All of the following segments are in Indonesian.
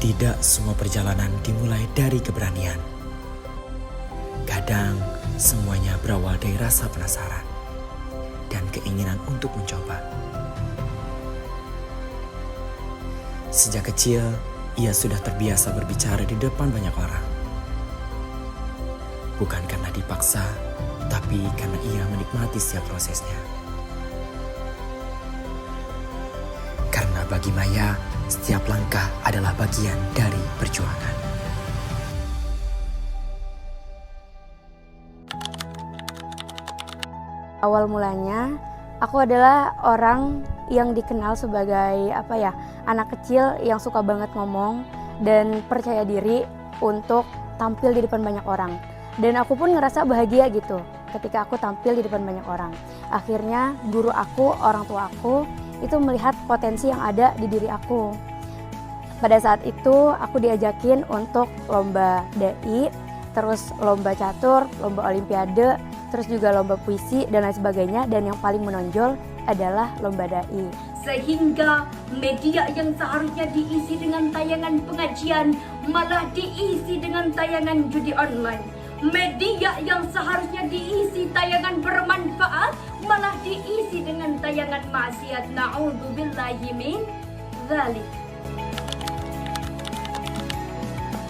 Tidak semua perjalanan dimulai dari keberanian. Kadang semuanya berawal dari rasa penasaran dan keinginan untuk mencoba. Sejak kecil, ia sudah terbiasa berbicara di depan banyak orang. Bukan karena dipaksa, tapi karena ia menikmati setiap prosesnya. Karena bagi Maya, setiap langkah adalah bagian dari perjuangan. Awal mulanya, aku adalah orang yang dikenal sebagai anak kecil yang suka banget ngomong dan percaya diri untuk tampil di depan banyak orang. Dan aku pun ngerasa bahagia gitu ketika aku tampil di depan banyak orang. Akhirnya guru aku, orang tua aku itu melihat potensi yang ada di diri aku. Pada saat itu aku diajakin untuk lomba DAI, terus lomba catur, lomba olimpiade, terus juga lomba puisi dan lain sebagainya. Dan yang paling menonjol adalah lomba DAI. Sehingga media yang seharusnya diisi dengan tayangan pengajian malah diisi dengan tayangan judi online. Media yang seharusnya diisi tayangan bermanfaat malah diisi dengan tayangan maksiat. Na'udzubillahi min dzalik.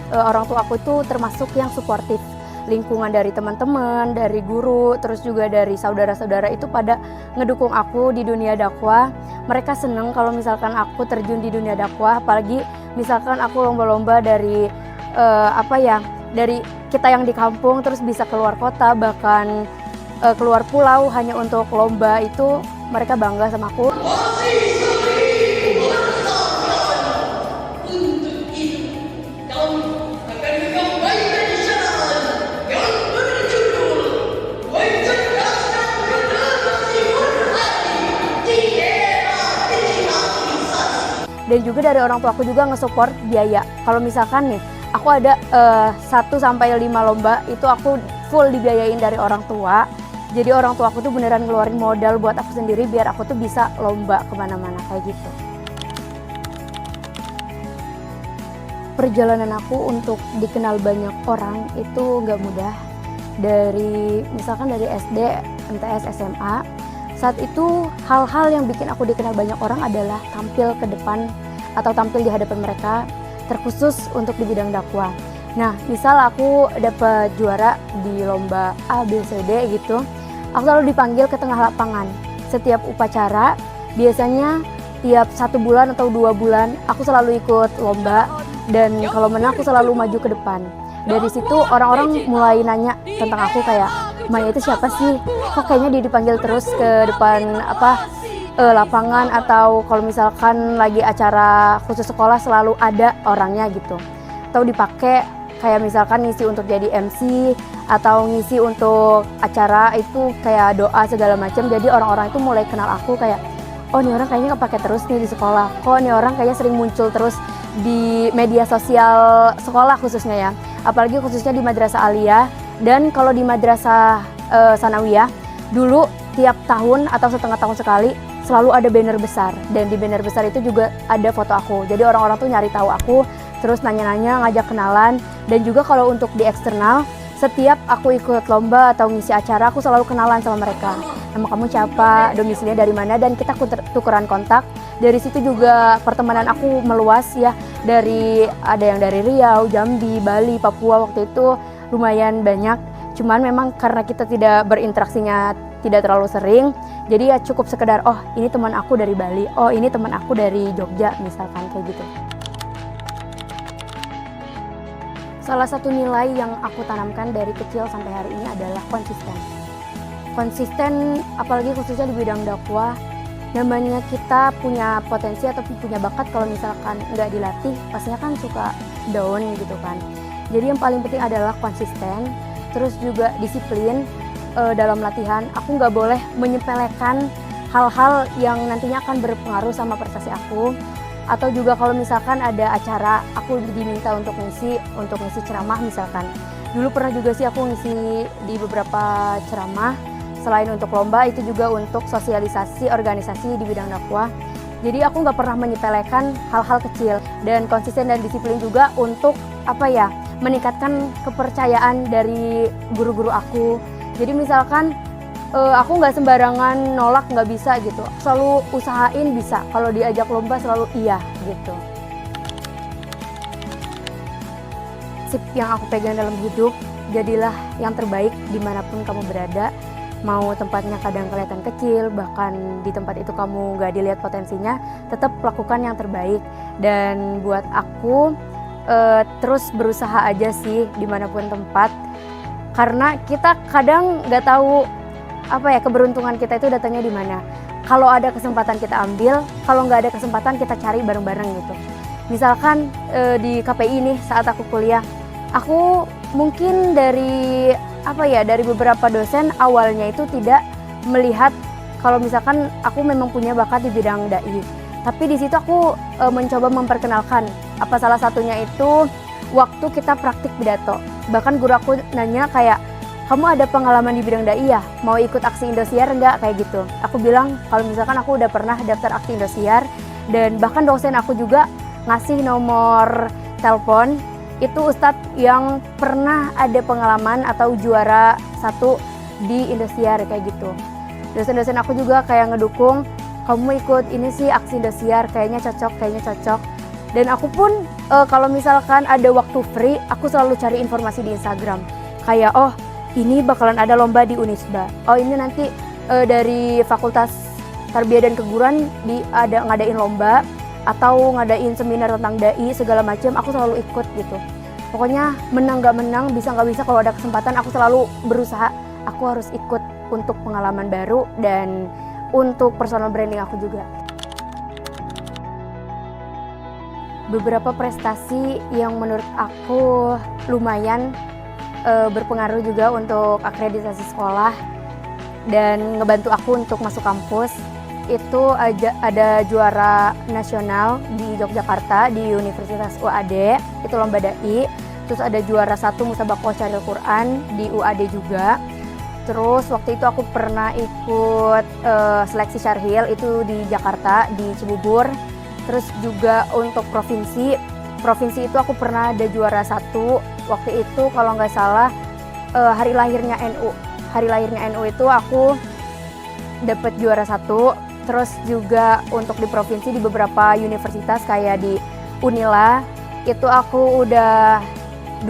Orang tua aku itu termasuk yang suportif. Lingkungan dari teman-teman, dari guru, terus juga dari saudara-saudara itu pada ngedukung aku di dunia dakwah. Mereka seneng kalau misalkan aku terjun di dunia dakwah, apalagi misalkan aku lomba-lomba dari dari kita yang di kampung terus bisa keluar kota, bahkan keluar pulau hanya untuk lomba itu, mereka bangga sama aku. Dan juga dari orang tua aku juga nge-support biaya. Kalau misalkan nih, aku ada 1-5 lomba, itu aku full dibiayain dari orang tua. Jadi orang tua aku tuh beneran ngeluarin modal buat aku sendiri biar aku tuh bisa lomba kemana-mana kayak gitu. Perjalanan aku untuk dikenal banyak orang itu nggak mudah. Misalkan dari SD, MTS, SMA, saat itu hal-hal yang bikin aku dikenal banyak orang adalah tampil ke depan atau tampil di hadapan mereka, terkhusus untuk di bidang dakwah. Nah, misal aku dapat juara di lomba A, B, C, D gitu, aku selalu dipanggil ke tengah lapangan. Setiap upacara, biasanya tiap 1 bulan atau 2 bulan, aku selalu ikut lomba, dan kalau menang aku selalu maju ke depan. Dari situ orang-orang mulai nanya tentang aku kayak, Maya itu siapa sih? Kok kayaknya dia dipanggil terus ke depan lapangan, atau kalau misalkan lagi acara khusus sekolah selalu ada orangnya gitu. Atau dipakai kayak misalkan ngisi untuk jadi MC atau ngisi untuk acara itu kayak doa segala macam. Jadi orang-orang itu mulai kenal aku kayak, oh ini orang kayaknya kepake terus nih di sekolah. Kok ini orang kayaknya sering muncul terus di media sosial sekolah khususnya ya. Apalagi khususnya di madrasah aliyah. Dan kalau di madrasah sanawiyah, dulu tiap tahun atau setengah tahun sekali selalu ada banner besar. Dan di banner besar itu juga ada foto aku. Jadi orang-orang tuh nyari tahu aku, terus nanya-nanya, ngajak kenalan. Dan juga kalau untuk di eksternal, setiap aku ikut lomba atau ngisi acara, aku selalu kenalan sama mereka. Nama kamu siapa, domisilinya dari mana, dan kita tukeran kontak. Dari situ juga pertemanan aku meluas ya. Ada yang dari Riau, Jambi, Bali, Papua, waktu itu lumayan banyak. Cuman memang karena kita tidak berinteraksinya tidak terlalu sering, jadi ya cukup sekedar, oh ini teman aku dari Bali, oh ini teman aku dari Jogja, misalkan kayak gitu. Salah satu nilai yang aku tanamkan dari kecil sampai hari ini adalah konsisten. Konsisten, apalagi khususnya di bidang dakwah, namanya kita punya potensi atau punya bakat, kalau misalkan nggak dilatih, pastinya kan suka down gitu kan. Jadi yang paling penting adalah konsisten, terus juga disiplin dalam latihan. Aku nggak boleh menyepelekan hal-hal yang nantinya akan berpengaruh sama prestasi aku. Atau juga kalau misalkan ada acara, aku diminta untuk ngisi ceramah misalkan. Dulu pernah juga sih aku ngisi di beberapa ceramah. Selain untuk lomba, itu juga untuk sosialisasi organisasi di bidang dakwah. Jadi aku nggak pernah menyepelekan hal-hal kecil. dan konsisten dan disiplin juga untuk meningkatkan kepercayaan dari guru-guru aku. Jadi misalkan aku nggak sembarangan nolak, nggak bisa gitu, selalu usahain bisa, kalau diajak lomba selalu iya gitu. Sip yang aku pegang dalam hidup, jadilah yang terbaik dimanapun kamu berada. Mau tempatnya kadang kelihatan kecil, bahkan di tempat itu kamu gak dilihat potensinya, tetap lakukan yang terbaik. Dan buat aku terus berusaha aja sih dimanapun tempat, karena kita kadang gak tahu keberuntungan kita itu datangnya di mana. Kalau ada kesempatan kita ambil, kalau nggak ada kesempatan kita cari bareng-bareng gitu. Misalkan di KPI nih saat aku kuliah, aku mungkin dari beberapa dosen awalnya itu tidak melihat kalau misalkan aku memang punya bakat di bidang dai. Tapi di situ aku mencoba memperkenalkan. Salah satunya itu waktu kita praktik pidato. Bahkan guru aku nanya kayak, kamu ada pengalaman di bidang dai ya? Mau ikut aksi Indosiar enggak? Kayak gitu. Aku bilang kalau misalkan aku udah pernah daftar aksi Indosiar, dan bahkan dosen aku juga ngasih nomor telepon itu ustadz yang pernah ada pengalaman atau juara 1 di Indosiar kayak gitu. Dosen-dosen aku juga kayak ngedukung, kamu ikut ini sih aksi Indosiar, kayaknya cocok. Dan aku pun kalau misalkan ada waktu free, aku selalu cari informasi di Instagram. Kayak ini bakalan ada lomba di Unisba. Ini nanti dari Fakultas Tarbiyah dan Keguruan ngadain lomba atau ngadain seminar tentang dai segala macam, aku selalu ikut gitu. Pokoknya menang gak menang, bisa gak bisa, kalau ada kesempatan aku selalu berusaha, aku harus ikut untuk pengalaman baru dan untuk personal branding aku juga. Beberapa prestasi yang menurut aku lumayan berpengaruh juga untuk akreditasi sekolah dan ngebantu aku untuk masuk kampus. Itu ada juara nasional di Yogyakarta di Universitas UAD, itu lomba dai. Terus ada juara 1 Musabaqah Syaril Quran di UAD juga. Terus waktu itu aku pernah ikut seleksi Syarhil itu di Jakarta, di Cibubur. Terus juga untuk provinsi itu aku pernah ada juara 1. Waktu itu kalau nggak salah hari lahirnya NU. Hari lahirnya NU itu aku dapat juara 1. Terus juga untuk di provinsi di beberapa universitas kayak di Unila itu aku udah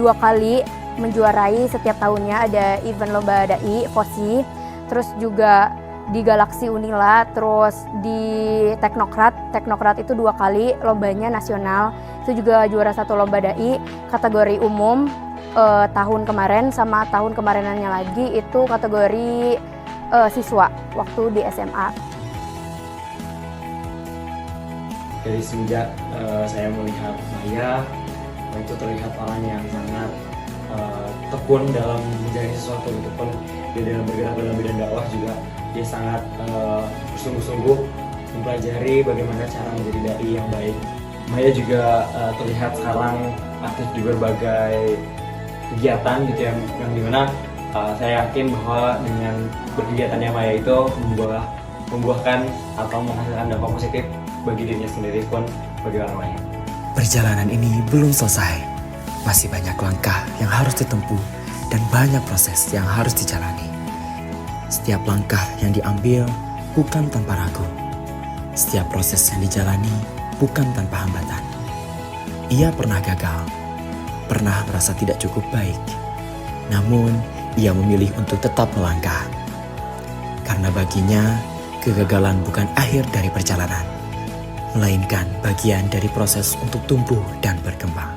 2 kali menjuarai setiap tahunnya ada event lomba dai FOSI. Terus juga di Galaksi Unila, terus di Teknokrat itu 2 kali lombanya nasional. Itu juga juara 1 lomba dai kategori umum tahun kemarin, sama tahun kemarinannya lagi itu kategori siswa waktu di SMA. Dari semenjak saya melihat Maya, itu terlihat orang yang sangat tekun dalam menjalani sesuatu gitu pun dia dalam bergerak dalam bidang dakwah juga dia sangat bersungguh-sungguh mempelajari bagaimana cara menjadi dai yang baik. Maya juga terlihat sekarang aktif di berbagai kegiatan gitu yang dimana saya yakin bahwa dengan berkegiatannya Maya itu membuahkan atau menghasilkan dampak positif bagi dirinya sendiri pun bagi orang lain. Perjalanan ini belum selesai. Masih banyak langkah yang harus ditempuh dan banyak proses yang harus dijalani. Setiap langkah yang diambil bukan tanpa ragu. Setiap proses yang dijalani bukan tanpa hambatan. Ia pernah gagal, pernah merasa tidak cukup baik. Namun, ia memilih untuk tetap melangkah. Karena baginya, kegagalan bukan akhir dari perjalanan, melainkan bagian dari proses untuk tumbuh dan berkembang.